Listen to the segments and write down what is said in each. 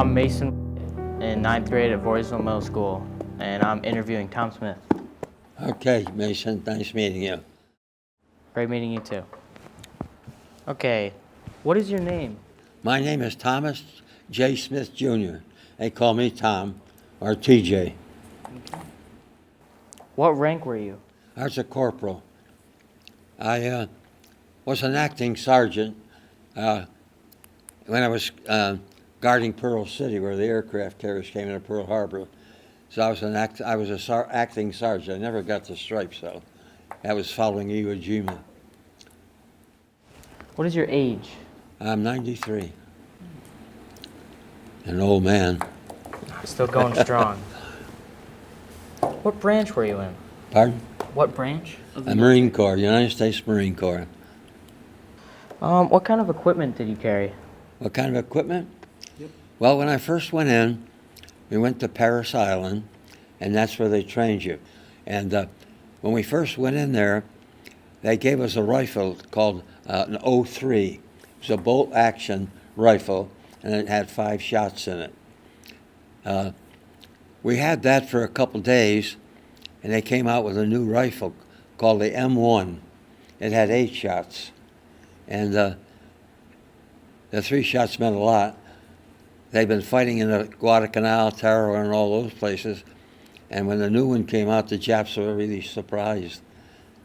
I'm Mason in ninth grade at Voorheesville Middle School, and I'm interviewing Tom Smith. Okay, Mason, nice meeting you. Great meeting you too. Okay, what is your name? My name is Thomas J. Smith, Jr. They call me Tom, or TJ. What rank were you? I was a corporal. I was an acting sergeant when I was guarding Pearl City, where the aircraft carriers came into Pearl Harbor. So I was an acting sergeant. I never got the stripes, though. I was following Iwo Jima. What is your age? I'm 93. An old man. Still going strong. What branch were you in? Pardon? What branch? A Marine Corps, United States Marine Corps. What kind of equipment did you carry? What kind of equipment? Yep. Well, when I first went in, we went to Parris Island, and that's where they trained you. And when we first went in there, they gave us a rifle called an 03. It was a bolt action rifle, and it had 5 shots in it. We had that for a couple days, and they came out with a new rifle called the M1. It had 8 shots, and the 3 shots meant a lot. They've been fighting in the Guadalcanal, Tarawa, and all those places, and when the new one came out, the Japs were really surprised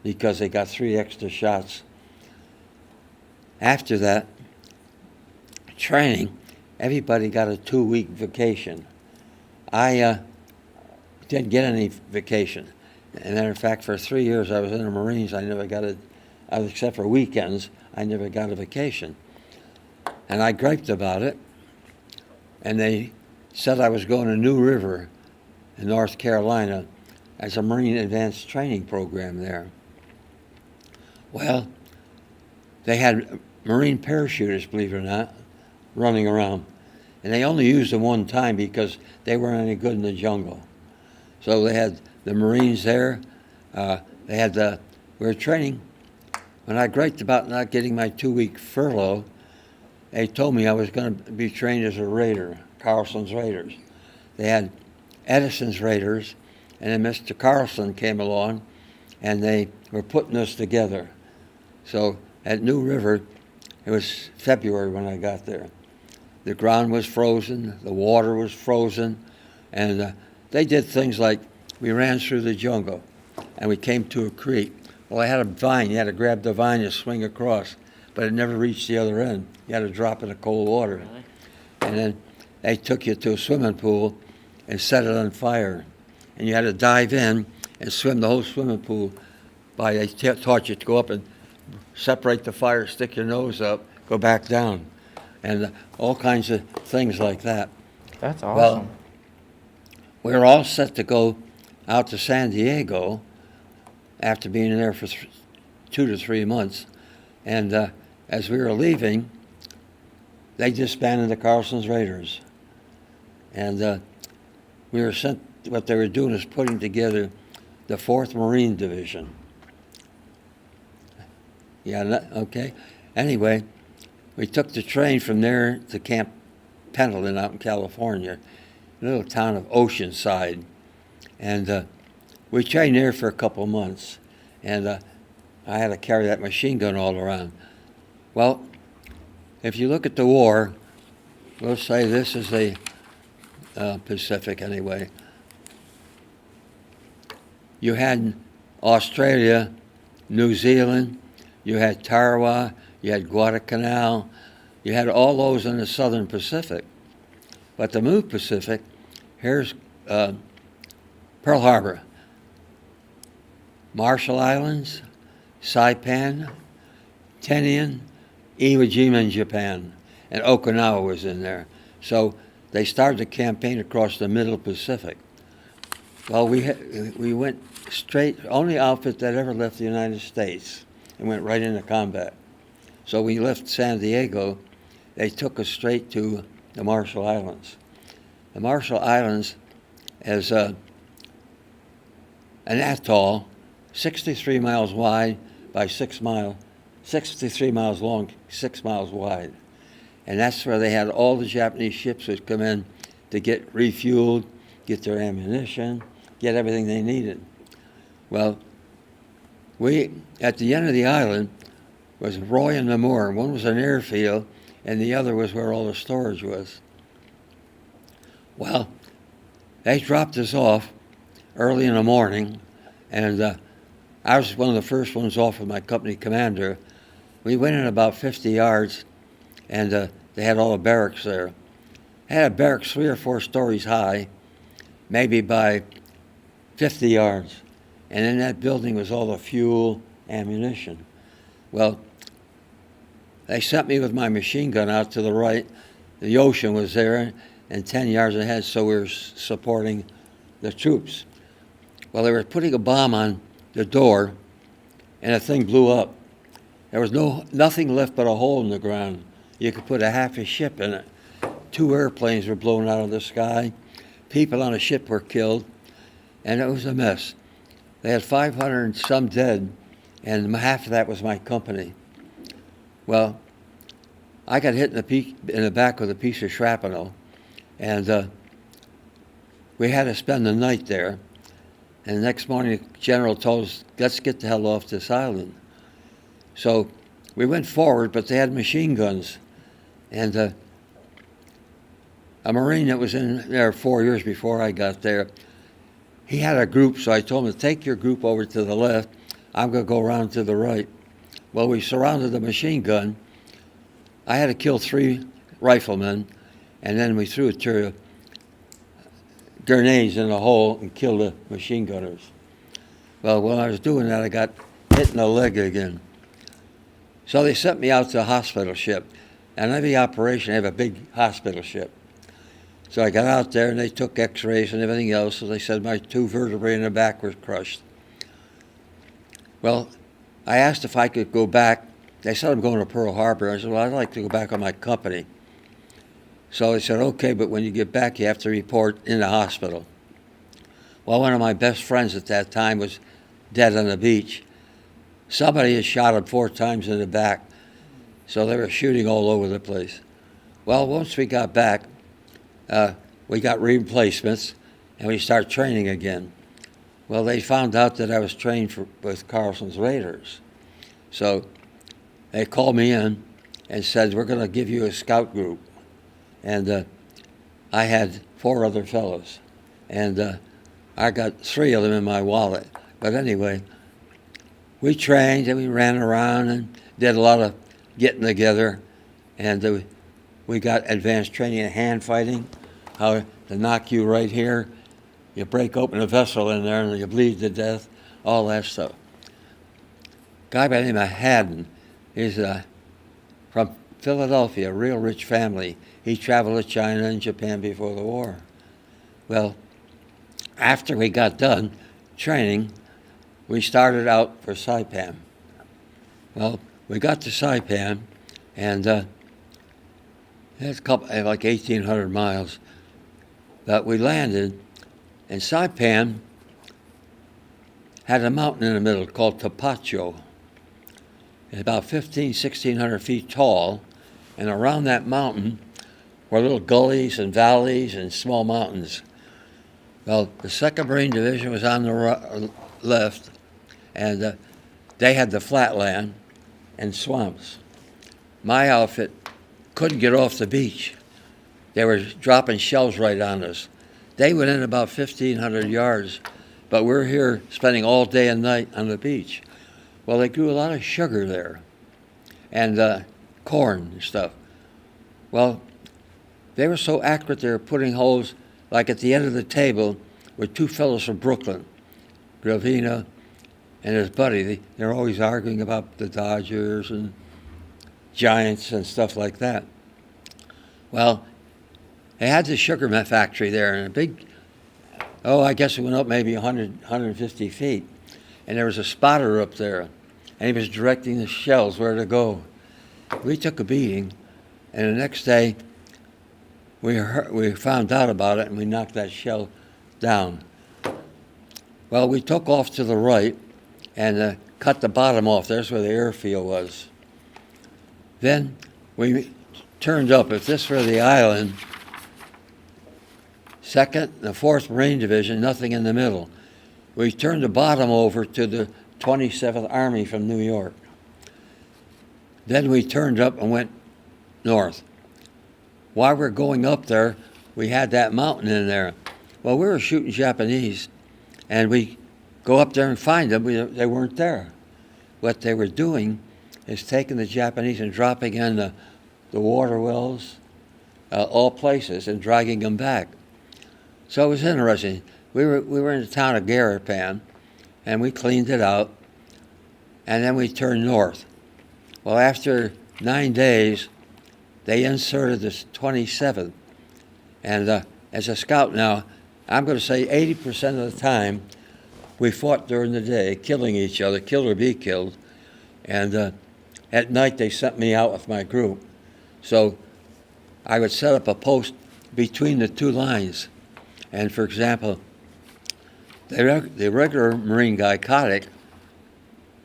because they got 3 extra shots. After that training, everybody got a 2-week vacation. I didn't get any vacation. As a matter of fact, for 3 years I was in the Marines. I never got except for weekends, I never got a vacation. And I griped about it, and they said I was going to New River in North Carolina as a Marine Advanced Training Program there. Well, they had Marine parachuters, believe it or not, running around. And they only used them one time because they weren't any good in the jungle. So they had the Marines there. We were training. When I griped about not getting my 2-week furlough, they told me I was going to be trained as a Raider, Carlson's Raiders. They had Edison's Raiders, and then Mr. Carlson came along, and they were putting us together. So at New River, it was February when I got there. The ground was frozen, the water was frozen, and they did things like we ran through the jungle, and we came to a creek. Well, I had a vine. You had to grab the vine and swing across, but it never reached the other end. You had to drop in the cold water. Really? And then they took you to a swimming pool and set it on fire. And you had to dive in and swim the whole swimming pool. They taught you to go up and separate the fire, stick your nose up, go back down, and all kinds of things like that. That's awesome. Well, we were all set to go out to San Diego after being there for 2 to 3 months. And as we were leaving, they disbanded the Carlson's Raiders. And we were sent, what they were doing is putting together the 4th Marine Division. Yeah, okay. Anyway, we took the train from there to Camp Pendleton out in California, a little town of Oceanside. And we trained there for a couple months. And I had to carry that machine gun all around. Well, if you look at the war, we'll say this is the Pacific anyway. You had Australia, New Zealand, you had Tarawa, you had Guadalcanal, you had all those in the Southern Pacific. But the Move Pacific, here's Pearl Harbor, Marshall Islands, Saipan, Tinian, Iwo Jima in Japan, and Okinawa was in there. So they started the campaign across the Middle Pacific. Well, we went straight, only outfit that ever left the United States and went right into combat. So we left San Diego, they took us straight to the Marshall Islands. The Marshall Islands is an atoll, 63 miles wide by 6 miles, 63 miles long, 6 miles wide. and that's where they had all the Japanese ships would come in to get refueled, get their ammunition, get everything they needed. Well, at the end of the island was Roy and Namur. One was an airfield, and the other was where all the storage was. Well, they dropped us off early in the morning, and I was one of the first ones off with my company commander. We went in about 50 yards, and they had all the barracks there. They had a barracks 3 or 4 stories high, maybe by 50 yards. And in that building was all the fuel, ammunition. Well, they sent me with my machine gun out to the right. The ocean was there, and 10 yards ahead, so we were supporting the troops. Well, they were putting a bomb on the door, and the thing blew up. There was nothing left but a hole in the ground. You could put a half a ship in it. 2 airplanes were blown out of the sky. People on a ship were killed, and it was a mess. They had 500 and some dead, and half of that was my company. Well, I got hit in the back with a piece of shrapnel, and we had to spend the night there. And the next morning, the general told us, let's get the hell off this island. So we went forward, but they had machine guns. And a Marine that was in there 4 years before I got there, he had a group, so I told him to take your group over to the left. I'm going to go around to the right. Well, we surrounded the machine gun. I had to kill 3 riflemen, and then we threw grenades in the hole and killed the machine gunners. Well, when I was doing that, I got hit in the leg again. So they sent me out to a hospital ship. And every operation, they have a big hospital ship. So I got out there, and they took x-rays and everything else, so they said my 2 vertebrae in the back were crushed. Well, I asked if I could go back. They said I'm going to Pearl Harbor. I said, well, I'd like to go back on my company. So they said, okay, but when you get back, you have to report in the hospital. Well, one of my best friends at that time was dead on the beach. Somebody had shot him 4 times in the back, so they were shooting all over the place. Well, once we got back, we got replacements, and we started training again. Well, they found out that I was trained with Carlson's Raiders. So they called me in and said, we're going to give you a scout group. And I had 4 other fellows. And I got 3 of them in my wallet. But anyway, we trained and we ran around and did a lot of getting together. And we got advanced training in hand fighting, how to knock you right here. You break open a vessel in there and you bleed to death, all that stuff. Guy by the name of Haddon is from Philadelphia, a real rich family. He traveled to China and Japan before the war. Well, after we got done training, we started out for Saipan. Well, we got to Saipan, and it's like 1,800 miles. But we landed, and Saipan had a mountain in the middle called Tapacho. It's about 1,600 feet tall, and around that mountain were little gullies and valleys and small mountains. Well, the 2nd Marine Division was on the left, and they had the flatland and swamps. My outfit couldn't get off the beach. They were dropping shells right on us. They went in about 1,500 yards, but we're here spending all day and night on the beach. Well, they grew a lot of sugar there and corn and stuff. Well, they were so accurate they were putting holes, like at the end of the table were 2 fellows from Brooklyn, Gravina and his buddy. They were always arguing about the Dodgers and Giants and stuff like that. Well, they had the sugar factory there, and a big, I guess it went up maybe 100, 150 feet. And there was a spotter up there, and he was directing the shells where to go. We took a beating, and the next day we found out about it, and we knocked that shell down. Well, we took off to the right and cut the bottom off. There's where the airfield was. Then we turned up, if this were the island, 2nd and the 4th Marine Division, nothing in the middle. We turned the bottom over to the 27th Army from New York. Then we turned up and went north. While we're going up there, we had that mountain in there. Well, we were shooting Japanese, and we go up there and find them. They weren't there. What they were doing is taking the Japanese and dropping in the water wells, all places, and dragging them back. So it was interesting. We were in the town of Garapan, and we cleaned it out, and then we turned north. Well, after 9 days, they inserted this 27th. And as a scout now, I'm going to say 80% of the time, we fought during the day, killing each other, kill or be killed. And at night, they sent me out with my group. So I would set up a post between the two lines. And for example, the regular Marine guy, Kotick,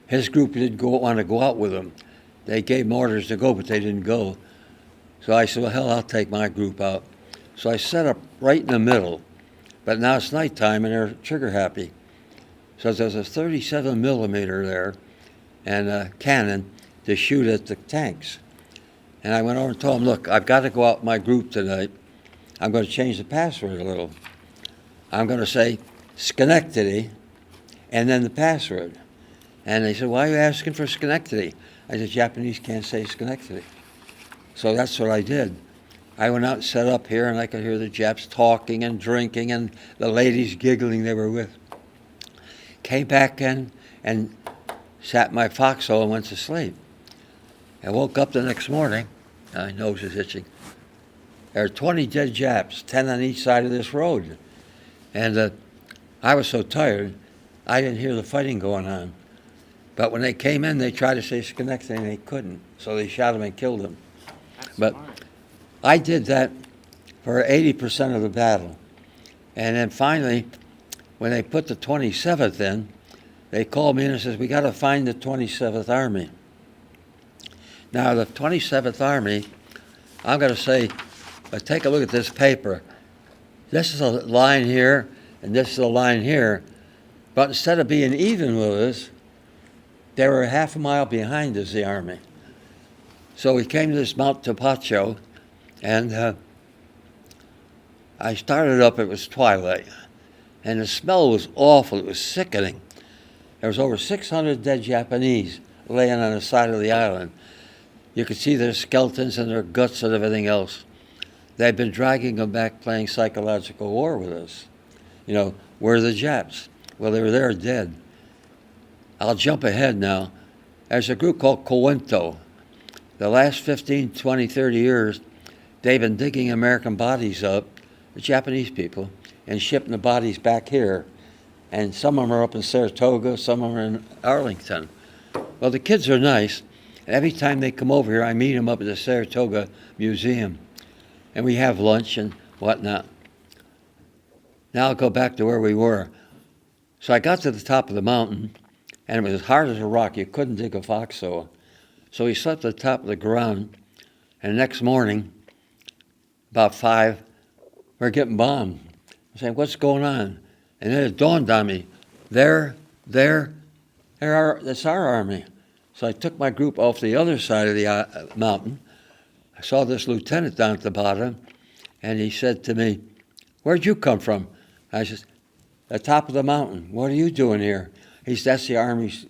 his group didn't want to go out with him. They gave him orders to go, but they didn't go. So I said, well, hell, I'll take my group out. So I set up right in the middle. But now it's nighttime, and they're trigger happy. So there's a 37 millimeter there and a cannon to shoot at the tanks. And I went over and told them, look, I've got to go out with my group tonight. I'm going to change the password a little. I'm going to say Schenectady and then the password. And they said, why are you asking for Schenectady? I said, Japanese can't say Schenectady. So that's what I did. I went out and set up here, and I could hear the Japs talking and drinking and the ladies giggling they were with. Came back in and sat in my foxhole and went to sleep. I woke up the next morning. My nose is itching. There are 20 dead Japs, 10 on each side of this road. And I was so tired, I didn't hear the fighting going on. But when they came in, they tried to say Schenectady, and they couldn't. So they shot them and killed them. But I did that for 80% of the battle. And then finally, when they put the 27th in, they called me in and says, we got to find the 27th Army. Now, the 27th Army, I'm going to say, take a look at this paper. This is a line here, and this is a line here. But instead of being even with us, they were half a mile behind us, the Army. So we came to this Mount Tapacho, and I started up, it was twilight. And the smell was awful, it was sickening. There was over 600 dead Japanese laying on the side of the island. You could see their skeletons and their guts and everything else. They'd been dragging them back playing psychological war with us. You know, where are the Japs? Well, they were there dead. I'll jump ahead now. There's a group called Coento. The last 15, 20, 30 years, they've been digging American bodies up, the Japanese people, and shipping the bodies back here. And some of them are up in Saratoga, some of them are in Arlington. Well, the kids are nice. Every time they come over here, I meet them up at the Saratoga Museum. And we have lunch and whatnot. Now I'll go back to where we were. So I got to the top of the mountain, and it was as hard as a rock. You couldn't dig a foxhole. So we slept at the top of the ground, and the next morning, about 5, we're getting bombed. I'm saying, what's going on? And then it dawned on me, that's our army. So I took my group off the other side of the mountain. I saw this lieutenant down at the bottom, and he said to me, where'd you come from? I said, the top of the mountain. What are you doing here? He said, that's the Army's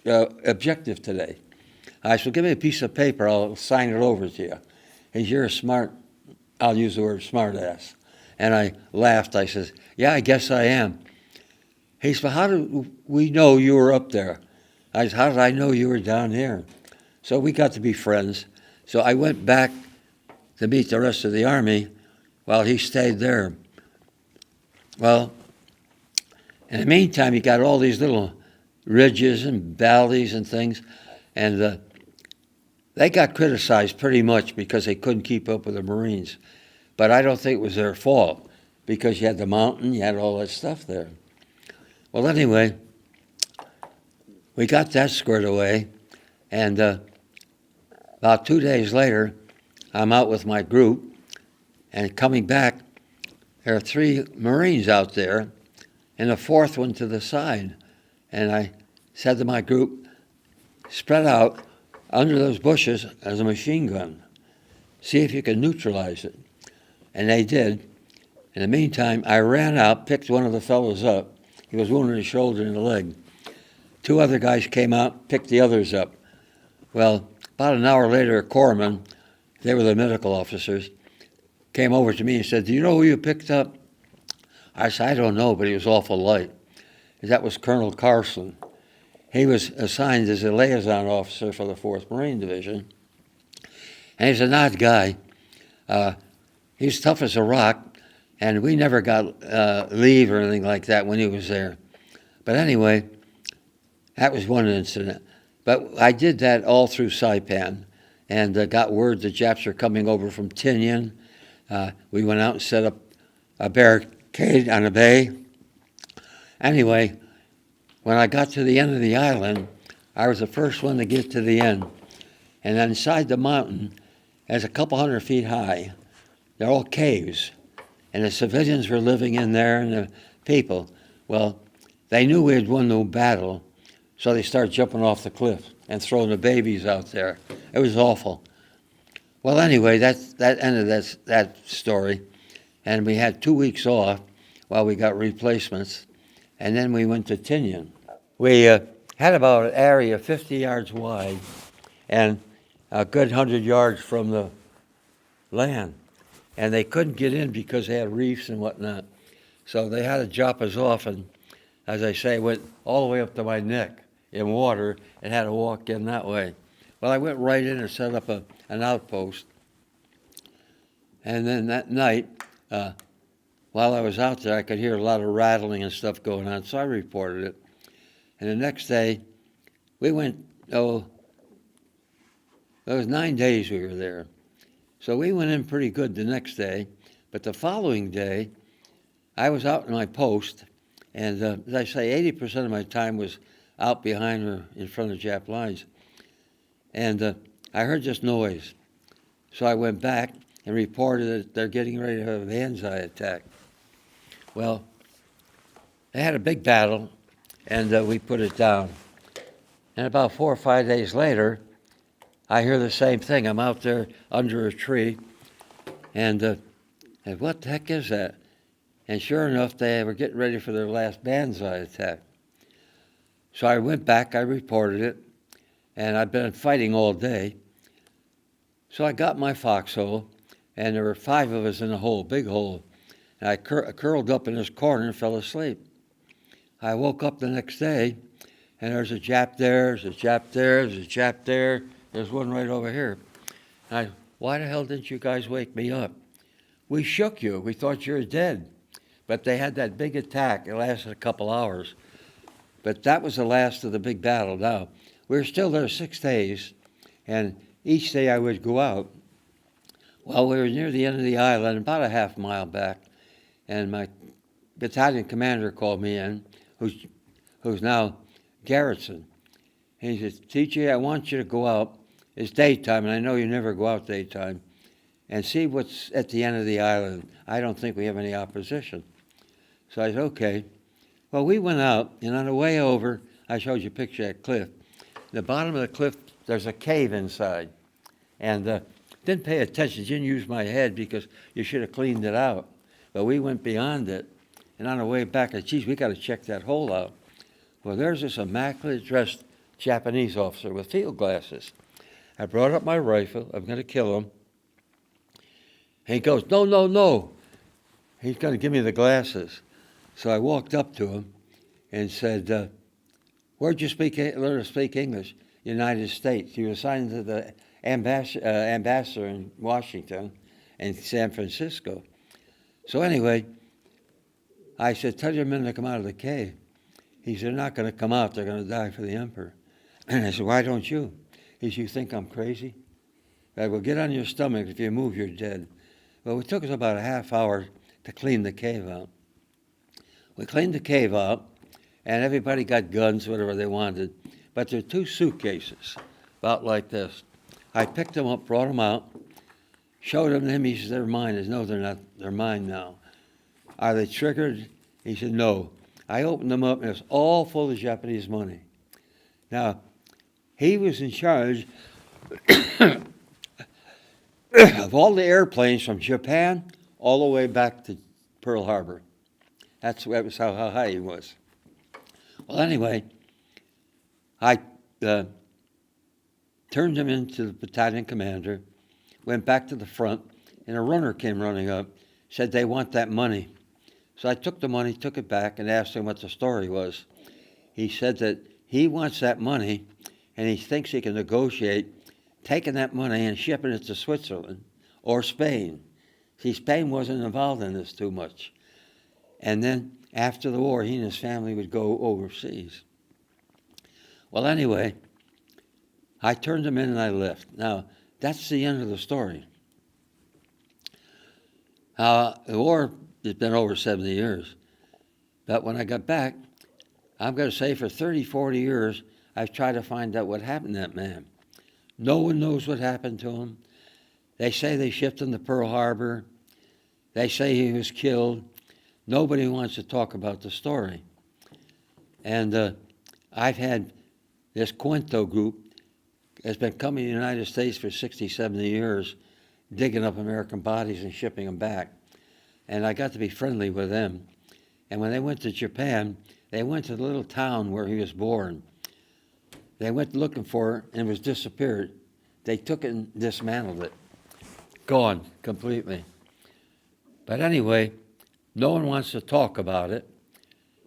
objective today. I said, give me a piece of paper, I'll sign it over to you. He said, you're a smart, I'll use the word smart ass. And I laughed, I said, yeah, I guess I am. He said, well, how did we know you were up there? I said, how did I know you were down here? So we got to be friends. So I went back to meet the rest of the Army while he stayed there. Well, in the meantime, you got all these little ridges and valleys and things, and they got criticized pretty much because they couldn't keep up with the Marines. But I don't think it was their fault because you had the mountain, you had all that stuff there. Well, anyway, we got that squared away, and About 2 days later, I'm out with my group, and coming back, there are 3 Marines out there, and a 4th one to the side. And I said to my group, spread out under those bushes as a machine gun. See if you can neutralize it. And they did. In the meantime, I ran out, picked one of the fellows up. He was wounded in the shoulder and the leg. 2 other guys came out, picked the others up. Well, about an hour later, a corpsman, they were the medical officers, came over to me and said, do you know who you picked up? I said, I don't know, but he was awful light. That was Colonel Carson. He was assigned as a liaison officer for the 4th Marine Division. And he's an odd guy. He's tough as a rock, and we never got leave or anything like that when he was there. But anyway, that was one incident. But I did that all through Saipan, and got word the Japs were coming over from Tinian. We went out and set up a barricade on a bay. Anyway, when I got to the end of the island, I was the first one to get to the end. And inside the mountain, it's a couple 100 feet high. They're all caves. And the civilians were living in there and the people. Well, they knew we had won the battle, so they started jumping off the cliff and throwing the babies out there. It was awful. Well, anyway, that ended that story. And we had 2 weeks off while we got replacements. And then we went to Tinian. We had about an area 50 yards wide and a good 100 yards from the land. And they couldn't get in because they had reefs and whatnot. So they had to drop us off, and as I say, went all the way up to my neck in water and had to walk in that way. Well, I went right in and set up an outpost. And then that night, while I was out there, I could hear a lot of rattling and stuff going on, so I reported it. And the next day, we went, it was 9 days we were there. So we went in pretty good the next day, but the following day, I was out in my post, and as I say, 80% of my time was out behind or in front of Jap lines. And I heard this noise. So I went back and reported that they're getting ready to have a banzai attack. Well, they had a big battle, and we put it down. And about 4 or 5 days later, I hear the same thing. I'm out there under a tree, and what the heck is that? And sure enough, they were getting ready for their last banzai attack. So I went back, I reported it, and I've been fighting all day. So I got my foxhole, and there were 5 of us in a hole, big hole. And I curled up in this corner and fell asleep. I woke up the next day, and there's a Jap there, there's a Jap there, there's a Jap there, there's one right over here. And why the hell didn't you guys wake me up? We shook you. We thought you were dead. But they had that big attack. It lasted a couple hours. But that was the last of the big battle. Now, we were still there 6 days, and each day I would go out. Well, we were near the end of the island, about a half mile back, and my battalion commander called me in, who's now Garrison. And he said, TJ, I want you to go out. It's daytime, and I know you never go out daytime, and see what's at the end of the island. I don't think we have any opposition. So I said, okay. Well, we went out, and on the way over, I showed you a picture of that cliff. The bottom of the cliff, there's a cave inside. And didn't pay attention, didn't use my head because you should have cleaned it out. But we went beyond it, and on the way back, I said, geez, we got to check that hole out. Well, there's this immaculate dressed Japanese officer with field glasses. I brought up my rifle, I'm going to kill him. And he goes, no, no, no. He's going to give me the glasses. So I walked up to him and said, where'd you learn to speak English? United States. You were assigned to the ambassador in Washington and San Francisco. So anyway, I said, tell your men to come out of the cave. He said, they're not going to come out. They're going to die for the emperor. And I said, why don't you? He said, you think I'm crazy? I said, well, get on your stomach. If you move, you're dead. Well, it took us about a half hour to clean the cave out. We cleaned the cave out, and everybody got guns, whatever they wanted. But there are 2 suitcases, about like this. I picked them up, brought them out, showed them to him. He said, they're mine. I said, no, they're not. They're mine now. Are they triggered? He said, no. I opened them up, and it was all full of Japanese money. Now, he was in charge of all the airplanes from Japan all the way back to Pearl Harbor. That was how high he was. Well, anyway, I turned him into the battalion commander, went back to the front, and a runner came running up, said they want that money. So I took the money, took it back, and asked him what the story was. He said that he wants that money, and he thinks he can negotiate taking that money and shipping it to Switzerland or Spain. See, Spain wasn't involved in this too much. And then after the war, he and his family would go overseas. Well, anyway, I turned him in and I left. Now, that's the end of the story. The war has been over 70 years. But when I got back, I'm going to say for 30, 40 years, I've tried to find out what happened to that man. No one knows what happened to him. They say they shipped him to Pearl Harbor. They say he was killed. Nobody wants to talk about the story. And I've had this Cuento group that's been coming to the United States for 60, 70 years, digging up American bodies and shipping them back. And I got to be friendly with them. And when they went to Japan, they went to the little town where he was born. They went looking for it and it was disappeared. They took it and dismantled it. Gone completely. But anyway, no one wants to talk about it.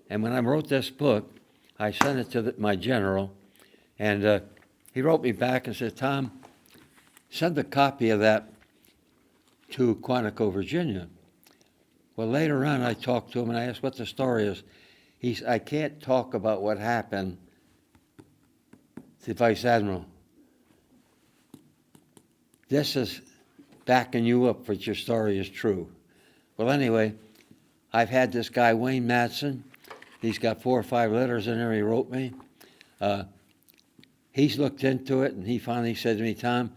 And when I wrote this book, I sent it to my general, and he wrote me back and said, Tom, send a copy of that to Quantico, Virginia. Well, later on, I talked to him, and I asked what the story is. He said, I can't talk about what happened to Vice Admiral. This is backing you up that your story is true. Well, anyway, I've had this guy, Wayne Madsen. He's got 4 or 5 letters in there he wrote me. He's looked into it, and he finally said to me, Tom,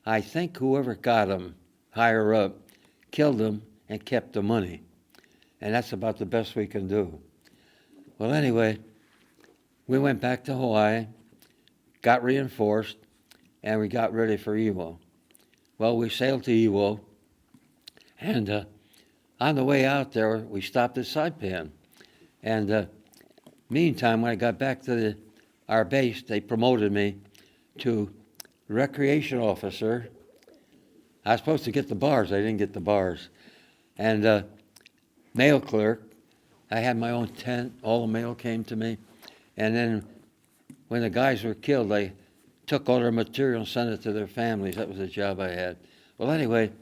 I think whoever got him higher up killed him and kept the money. And that's about the best we can do. Well, anyway, we went back to Hawaii, got reinforced, and we got ready for Iwo. Well, we sailed to Iwo, and on the way out there, we stopped at Saipan. And meantime, when I got back to our base, they promoted me to recreation officer. I was supposed to get the bars. I didn't get the bars. And mail clerk. I had my own tent. All the mail came to me. And then when the guys were killed, I took all their material and sent it to their families. That was the job I had. Well, anyway,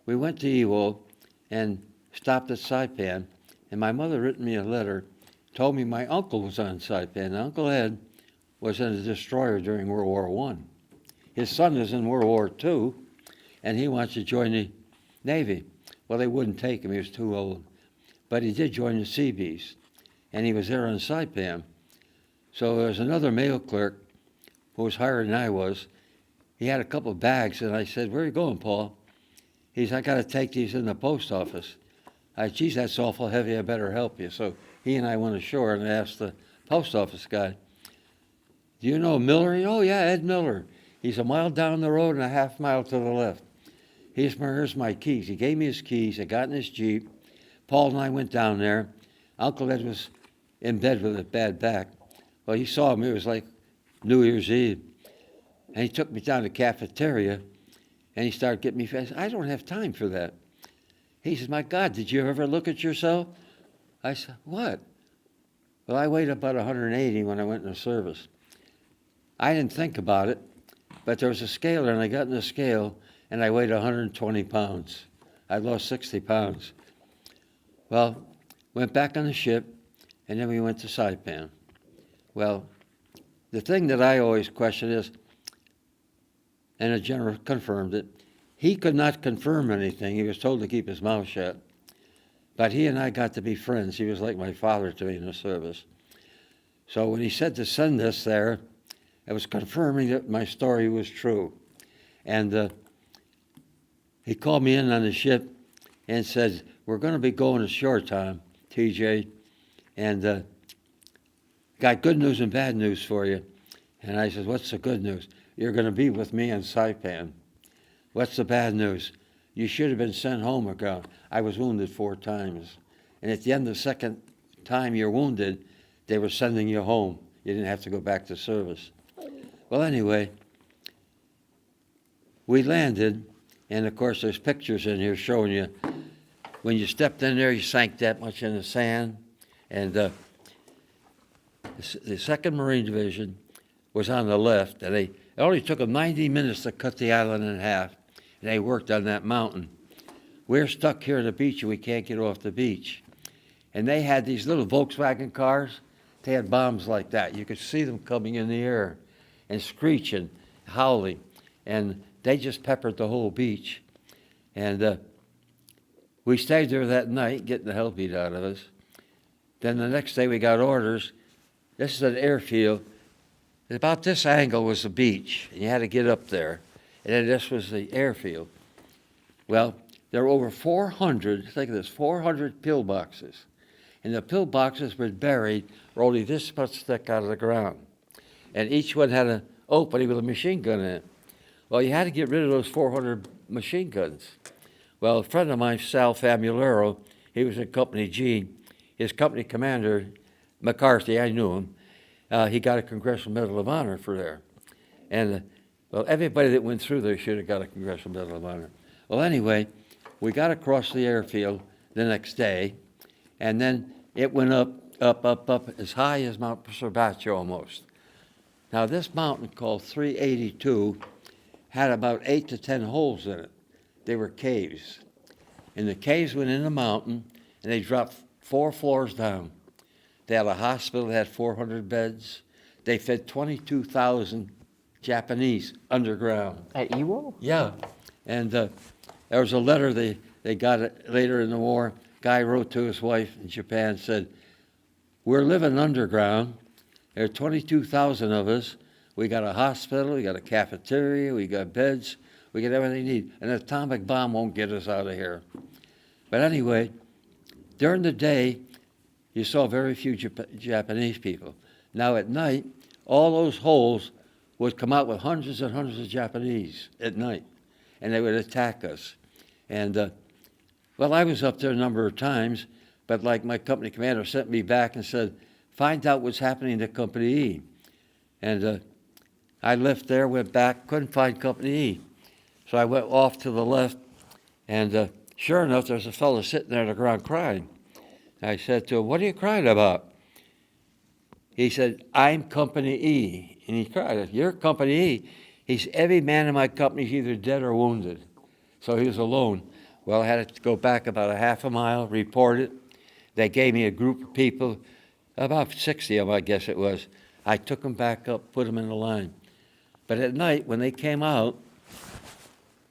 we went to Iwo and stopped at Saipan. And my mother written me a letter, told me my uncle was on Saipan. Uncle Ed was in a destroyer during World War I. His son was in World War II, and he wants to join the Navy. Well, they wouldn't take him. He was too old. But he did join the Seabees, and he was there on Saipan. So there was another mail clerk who was higher than I was. He had a couple of bags, and I said, where are you going, Paul? He said, I got to take these in the post office. I said, geez, that's awful heavy. I better help you. So he and I went ashore and asked the post office guy, do you know Miller? Oh, yeah, Ed Miller. He's a mile down the road and a half mile to the left. Here's my keys. He gave me his keys. I got in his Jeep. Paul and I went down there. Uncle Ed was in bed with a bad back. Well, he saw me. It was like New Year's Eve. And he took me down to the cafeteria, and he started getting me fast. I don't have time for that. He says, my God, did you ever look at yourself? I said, what? Well, I weighed about 180 when I went in the service. I didn't think about it, but there was a scale there, and I got in the scale, and I weighed 120 pounds. I lost 60 pounds. Well, went back on the ship, and then we went to Saipan. Well, the thing that I always question is, and the general confirmed it, he could not confirm anything. He was told to keep his mouth shut. But he and I got to be friends. He was like my father to me in the service. So when he said to send this there, it was confirming that my story was true. And he called me in on the ship and said, we're going to be going ashore, Tom, TJ, and got good news and bad news for you. And I said, what's the good news? You're going to be with me on Saipan. What's the bad news? You should have been sent home ago. I was wounded 4 times. And at the end of the second time you're wounded, they were sending you home. You didn't have to go back to service. Well, anyway, we landed, and of course there's pictures in here showing you when you stepped in there, you sank that much in the sand. And the 2nd Marine Division was on the left, and it only took them 90 minutes to cut the island in half, and they worked on that mountain. We're stuck here on the beach, and we can't get off the beach. And they had these little Volkswagen cars. They had bombs like that. You could see them coming in the air and screeching, howling. And they just peppered the whole beach. And we stayed there that night, getting the hell beat out of us. Then the next day we got orders. This is an airfield. About this angle was the beach, and you had to get up there. And then this was the airfield. Well, there were over 400, think of this, 400 pillboxes. And the pillboxes were buried, or only this much thick out of the ground. And each one had an opening with a machine gun in it. Well, you had to get rid of those 400 machine guns. Well, a friend of mine, Sal Famularo, he was in Company G. His company commander, McCarthy, I knew him. He got a Congressional Medal of Honor for there. And, well, everybody that went through there should have got a Congressional Medal of Honor. Well, anyway, we got across the airfield the next day, and then it went up, as high as Mount Sorbacho almost. Now, this mountain called 382 had about 8 to 10 holes in it. They were caves. And the caves went in the mountain, and they dropped 4 floors down. They had a hospital that had 400 beds. They fed 22,000 Japanese underground. At Iwo? Yeah. And there was a letter they got it later in the war. Guy wrote to his wife in Japan, said, we're living underground. There are 22,000 of us. We got a hospital, we got a cafeteria, we got beds, we got everything we need. An atomic bomb won't get us out of here. But anyway, during the day, you saw very few Japanese people. Now at night, all those holes would come out with hundreds and hundreds of Japanese at night, and they would attack us. And well, I was up there a number of times, but like my company commander sent me back and said, find out what's happening to Company E. And I left there, went back, couldn't find Company E. So I went off to the left, and sure enough, there's a fellow sitting there on the ground crying. I said to him, what are you crying about? He said, I'm Company E. And he cried, you're Company E? He's every man in my company is either dead or wounded. So he was alone. Well, I had to go back about a half a mile, report it. They gave me a group of people, about 60 of them, I guess it was. I took them back up, put them in the line. But at night, when they came out,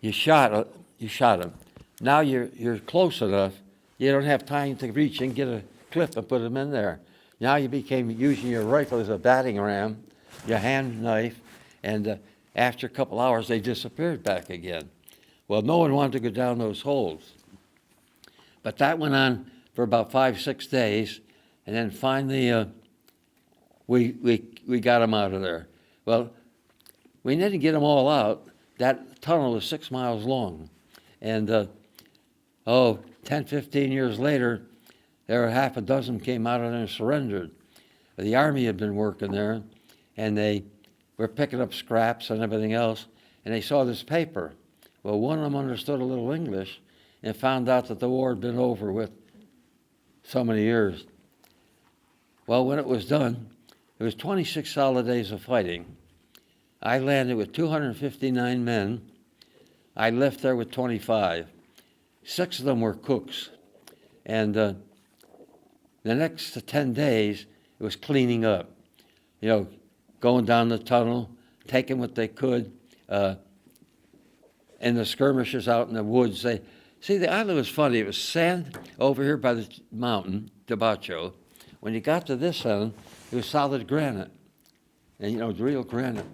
you shot them. Now you're close enough, you don't have time to reach and get a clip and put them in there. Now you became using your rifle as a batting ram, your hand knife, and after a couple hours, they disappeared back again. Well, no one wanted to go down those holes. But that went on for about 5-6 days, and then finally we got them out of there. Well, we didn't get them all out. That tunnel was 6 miles long. And 10, 15 years later, there were half a dozen came out of there and surrendered. The Army had been working there, and they were picking up scraps and everything else, and they saw this paper. Well, one of them understood a little English and found out that the war had been over with so many years. Well, when it was done, it was 26 solid days of fighting. I landed with 259 men. I left there with 25. 6 of them were cooks. And the next 10 days, it was cleaning up. You know, going down the tunnel, taking what they could. And the skirmishers out in the woods, the island was funny. It was sand over here by the mountain, Tabacho. When you got to this end, it was solid granite. And, real granite.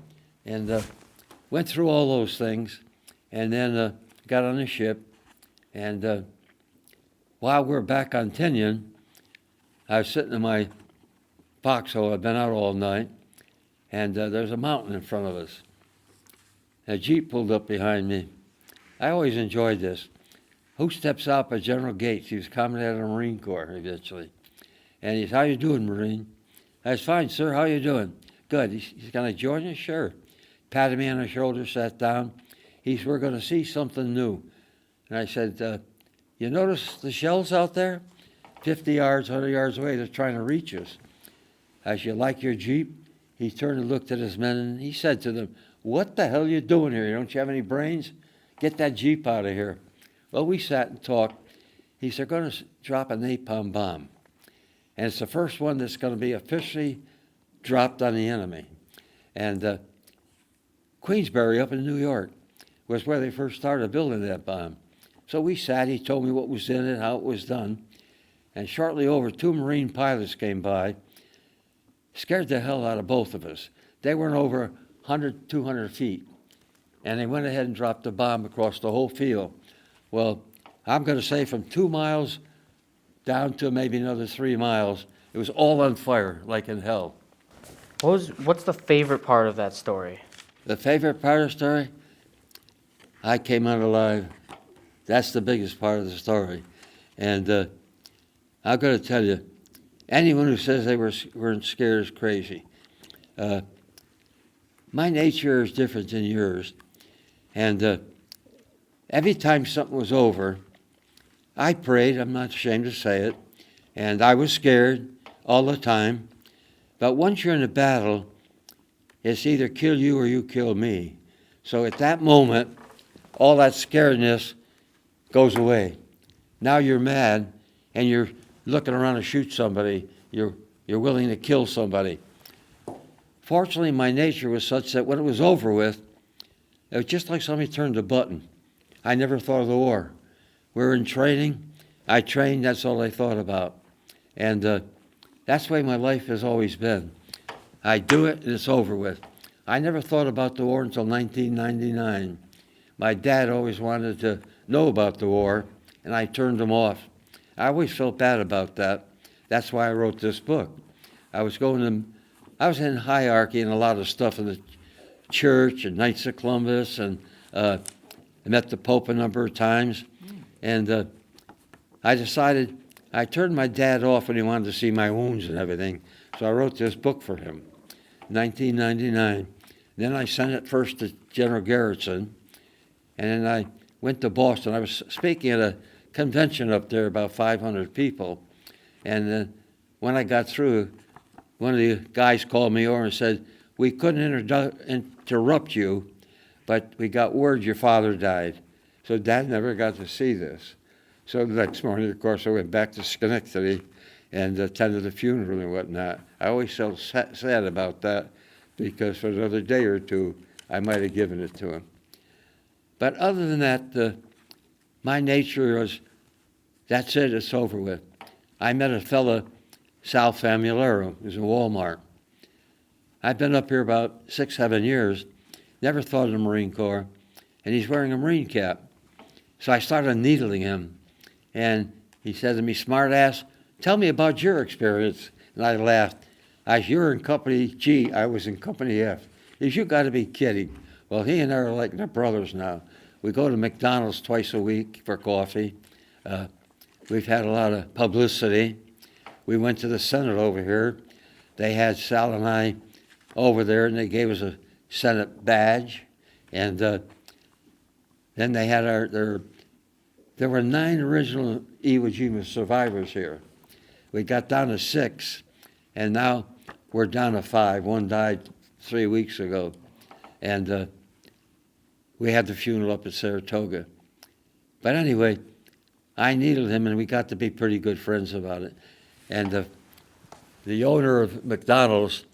And went through all those things. and then got on the ship. And while we were back on Tinian, I was sitting in my foxhole. I'd been out all night, and there's a mountain in front of us. A Jeep pulled up behind me. I always enjoyed this. Who steps out but General Gates? He was commandant of the Marine Corps eventually. And he said, "How you doing, Marine?" I was, "Fine, sir. How you doing?" "Good." He's going to join you? "Sure." Patted me on the shoulder, sat down. He said, "We're going to see something new." And I said, "You notice the shells out there? 50 yards, 100 yards away, they're trying to reach us." I said, "You like your Jeep?" He turned and looked at his men, and he said to them, "What the hell are you doing here? Don't you have any brains? Get that Jeep out of here." Well, we sat and talked. He said, "They're going to drop a napalm bomb. And it's the first one that's going to be officially dropped on the enemy." And Queensbury up in New York was where they first started building that bomb. So we sat, he told me what was in it, how it was done. And shortly over, 2 Marine pilots came by, scared the hell out of both of us. They weren't over 100, 200 feet. And they went ahead and dropped the bomb across the whole field. Well, I'm going to say from 2 miles down to maybe another 3 miles, it was all on fire, like in hell. What's the favorite part of that story? The favorite part of the story? I came out alive. That's the biggest part of the story. And I'm going to tell you, anyone who says they weren't scared is crazy. My nature is different than yours. And every time something was over, I prayed. I'm not ashamed to say it. And I was scared all the time. But once you're in a battle, it's either kill you or you kill me. So at that moment, all that scaredness goes away. Now you're mad, and you're looking around to shoot somebody. You're willing to kill somebody. Fortunately, my nature was such that when it was over with, it was just like somebody turned a button. I never thought of the war. We were in training. I trained, that's all I thought about. And that's the way my life has always been. I do it, and it's over with. I never thought about the war until 1999. My dad always wanted to know about the war, and I turned him off. I always felt bad about that. That's why I wrote this book. I was in hierarchy and a lot of stuff in the church and Knights of Columbus, and I met the Pope a number of times. And I decided, I turned my dad off when he wanted to see my wounds and everything, so I wrote this book for him, 1999. Then I sent it first to General Garrison, and then I went to Boston. I was speaking at a convention up there, about 500 people, and when I got through, one of the guys called me over and said, "We couldn't interrupt you, but we got word your father died." So Dad never got to see this. So the next morning, of course, I went back to Schenectady and attended the funeral and whatnot. I always felt sad about that, because for another day or two, I might have given it to him. But other than that, my nature was, that's it, it's over with. I met a fella, Sal Famularo, who's in Walmart. I've been up here about 6, 7 years, never thought of the Marine Corps, and he's wearing a Marine cap. So I started needling him, and he said to me, "Smart ass, tell me about your experience." And I laughed. I said, "You're in Company G, I was in Company F." He said, "You got to be kidding." Well, he and I are like they're brothers now. We go to McDonald's twice a week for coffee. We've had a lot of publicity. We went to the Senate over here. They had Sal and I over there, and they gave us a Senate badge. And then they had there were 9 original Iwo Jima survivors here. We got down to 6, and now we're down to 5. One died 3 weeks ago. And we had the funeral up at Saratoga. But anyway, I needled him, and we got to be pretty good friends about it. And the owner of McDonald's,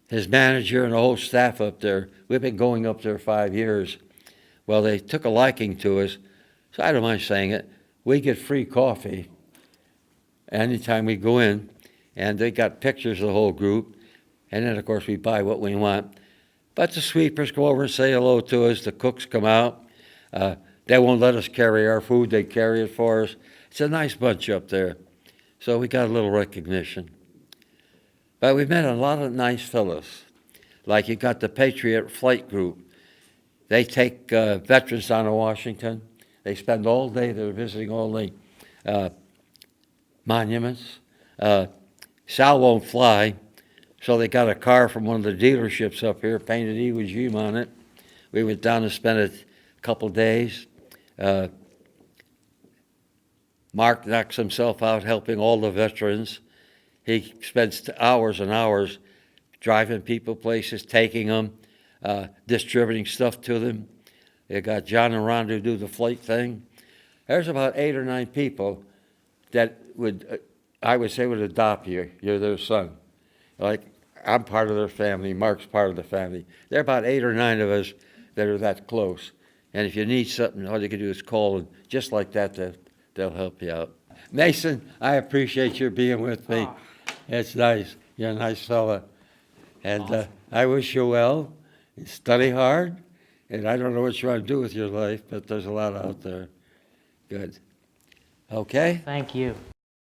his manager, and the whole staff up there, we've been going up there 5 years. Well, they took a liking to us, so I don't mind saying it. We get free coffee anytime we go in, and they got pictures of the whole group, and then, of course, we buy what we want. But the sweepers go over and say hello to us, the cooks come out, They won't let us carry our food. They carry it for us. It's a nice bunch up there. So we got a little recognition. But we've met a lot of nice fellows. Like you got the Patriot Flight Group. They take veterans down to Washington. They spend all day there visiting all the monuments. Sal won't fly, so they got a car from one of the dealerships up here, painted Iwo Jima on it. We went down and spent a couple days. Mark knocks himself out helping all the veterans. He spends hours and hours driving people places, taking them, distributing stuff to them. They got John and Ron to do the flight thing. There's about 8 or 9 people that would, I would say, would adopt you. You're their son. Like, I'm part of their family. Mark's part of the family. There are about 8 or 9 of us that are that close. And if you need something, all you can do is call, and just like that, they'll help you out. Mason, I appreciate your being with me. It's nice. You're a nice fella. And I wish you well. Study hard. And I don't know what you want to do with your life, but there's a lot out there. Good. Okay? Thank you.